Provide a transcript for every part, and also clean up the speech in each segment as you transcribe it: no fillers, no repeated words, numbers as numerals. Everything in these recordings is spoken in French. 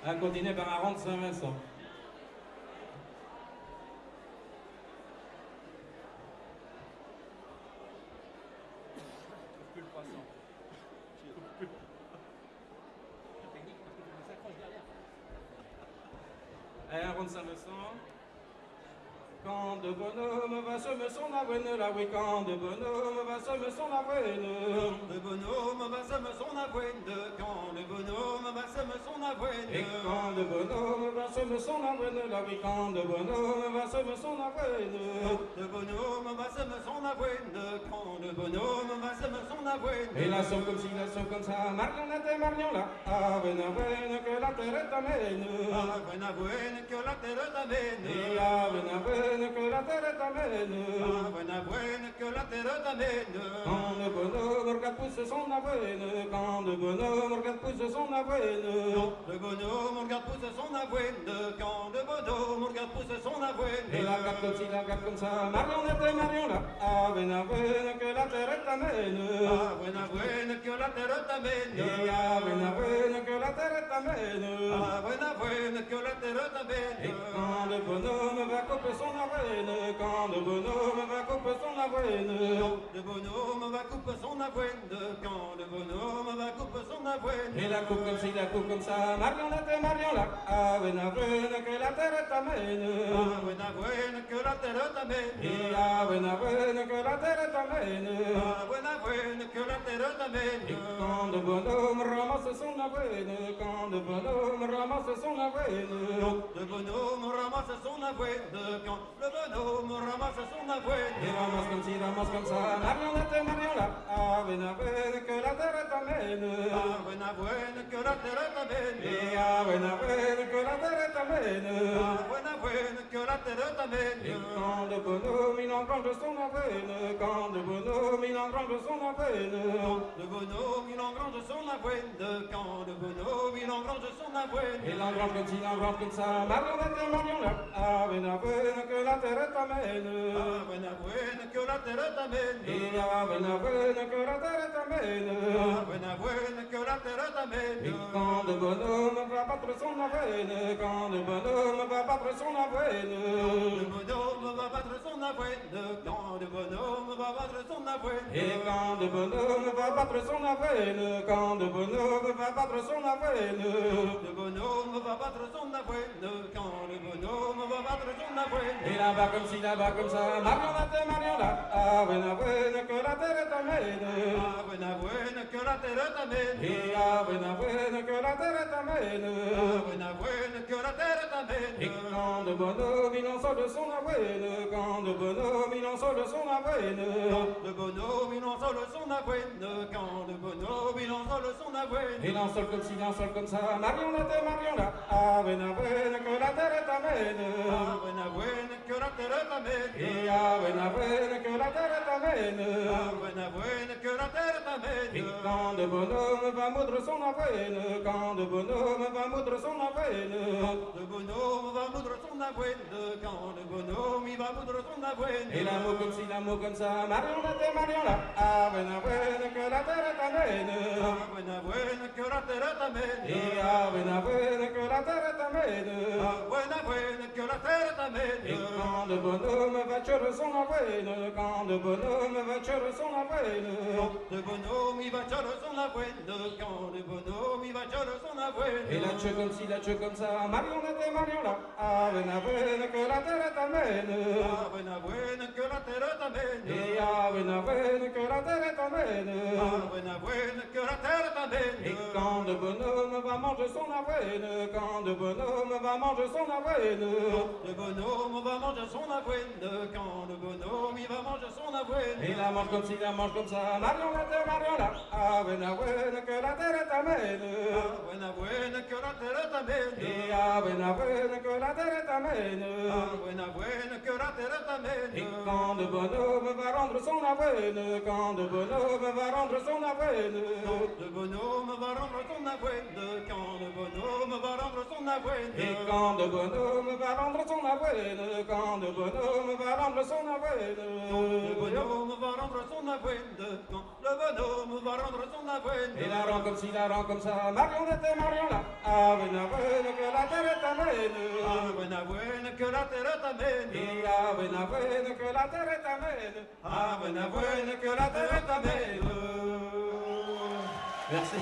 À continuer par un rond de Saint-Vincent. Et un rond de Saint-Vincent. Quand de bonhomme va semer son avoine, la oui, quand de bonhomme va semer son avoine. De bonhomme va semer son avoine, quand le bonhomme va semer son avoine. Et quand de bonhomme va semer son avoine, la oui, quand de bonhomme va semer son avoine. De bonhomme va semer son avoine, quand le bonhomme va semer son avoine. Et la sauve comme ci, la sauve comme ça, marionnette et marion là, avoine, avoine, que la terre t'amène. Avoine, avoine, que la terre t'amène. Et avoine, avoine, que la terre t'amène. Avoine, avoine, que la terre t'amène. Quand le bonhomme regarde pousser son avoine, quand le bonhomme regarde pousser son avoine. Le bonhomme regarde pousser son avoine, quand le bonhomme regarde pousser son avoine. Et la garde comme ci, la garde comme ça, marionnette et marion là, avoine, avoine, que la terre t'amène. Avoine, avoine, que la terre t'amène. Et avoine, avoine, que la terre t'amène. Avoine, avoine, que la terre t'amène. Et quand le bonhomme va couper son avoine, quand le bonhomme va couper son avoine. Le bonhomme va couper son avoine, quand le bonhomme va couper son avoine. Et la coupe comme ci, la coupe comme ça, marionnette et marion là, avoine, avoine, que la terre t'amène. Avoine, avoine, que la terre t'amène. Et avoine, avoine, que la terre t'amène. Avoine, avoine, que la terre t'amène. Et quand le bonhomme ramasse son avoine, quand le bonhomme ramasse son avoine. Le bonhomme ramasse son avoine, quand le bonhomme ramasse son avoine. Et ramasse comme ci, ramasse comme ça, marionnette et marion là, avoine, avoine, que la terre t'amène. Avoine, avoine, que la terre t'amène. Et avoine, avoine, que la terre t'amène. Avoine, avoine, que la terre t'amène. Et quand le bonhomme il engrange son avoine, quand le bonhomme il engrange son avoine. Le bonhomme il engrange son avoine, quand le bonhomme il engrange son avoine. Et l'engrange comme ci, l'engrange comme ça, marionnette et marion là, avoine, avoine, que la terre t'amène. Avoine, avoine, que la terre t'amène. Et avoine, avoine, que la terre t'amène. Avoine, avoine, que la terre t'amène. Et quand le bonhomme va battre son avoine, quand le bonhomme va battre son avoine. Le bonhomme va battre son avoine, quand le bonhomme va battre son avoine. Et quand le bonhomme va battre son avoine, quand le bonhomme va battre son avoine. Le bonhomme va battre son avoine, quand le bonhomme va battre son avoine. Et là-bas comme ci, là-bas comme ça, marionnette et marion là, avoine, avoine, que la terre t'amène. Avoine, avoine, que la terre t'amène. Et avoine, avoine, que la terre t'amène. Avoine, avoine, que la terre t'amène. Et quand le bonhomme il en sort de son avoine, quand le bonhomme il en sort de son avoine. Le bonhomme il en sort son avoine, quand le bonhomme il en sort son avoine. Et l'en sort comme ci, l'en sort comme ça, marionnette et marion là, avoine, avoine, que la terre t'amène. Avoine, avoine, que la terre t'amène. Et avoine, avoine, que la terre t'amène. Avoine, avoine, que la terre t'amène. Et quand le bonhomme va moudre son avoine, quand le bonhomme va moudre son avoine. Le bonhomme va moudre son avoine, quand le bonhomme il va moudre son avoine. Et l'amour comme ci, l'amour comme ça, marionnette et marion là, avoine, avoine, que la terre t'amène. Avoine, avoine, que la terre t'amène. Et avoine, avoine, que la terre t'amène. Avoine, avoine, que la terre t'amène. Et quand le bonhomme va tuer son avoine, quand le bonhomme va tuer son avoine. Le bonhomme il va tuer son avoine, quand le bonhomme il va tuer son avoine. Et la tuer comme ci, la tuer comme ça, marionnette et marion là, avoine, avoine, que la terre t'amène. Avoine, avoine, que la terre t'amène. Et avoine, avoine, que la terre t'amène. Avoine, avoine, que la terre t'amène. Et quand le bonhomme va manger son avoine, quand le bonhomme va manger son avoine. Le bonhomme va manger son avoine, quand le bonhomme il va manger son avoine. Et la mange comme ci, la mange comme ça, marionnette et marion là, avoine, avoine, que la terre t'amène. Avoine, avoine, que la terre t'amène. Et avoine, avoine, que la terre t'amène. Avoine, avoine, que la terre t'amène. Et quand le bonhomme va rendre son avoine, quand le bonhomme va rendre son avoine. Le bonhomme va rendre son avoine, quand le bonhomme va rendre son avoine. avoine. Et quand le bonhomme va rendre son avoine, quand le bonhomme va rendre son avoine, Le bonhomme va rendre son avoine. Quand le bonhomme va rendre son avoine. et la rend comme ci, la rend comme ça, marionnette et marion là, avoine, avoine, que la terre t'amène. Avoine, avoine, que la terre t'amène. Et avoine, avoine, que la terre t'amène. Avoine, avoine, que la terre t'amène. Merci.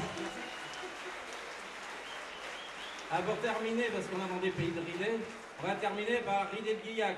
Ah, pour terminer, parce qu'on a dans des pays de Ridé, on va terminer par Ridé de Guillac.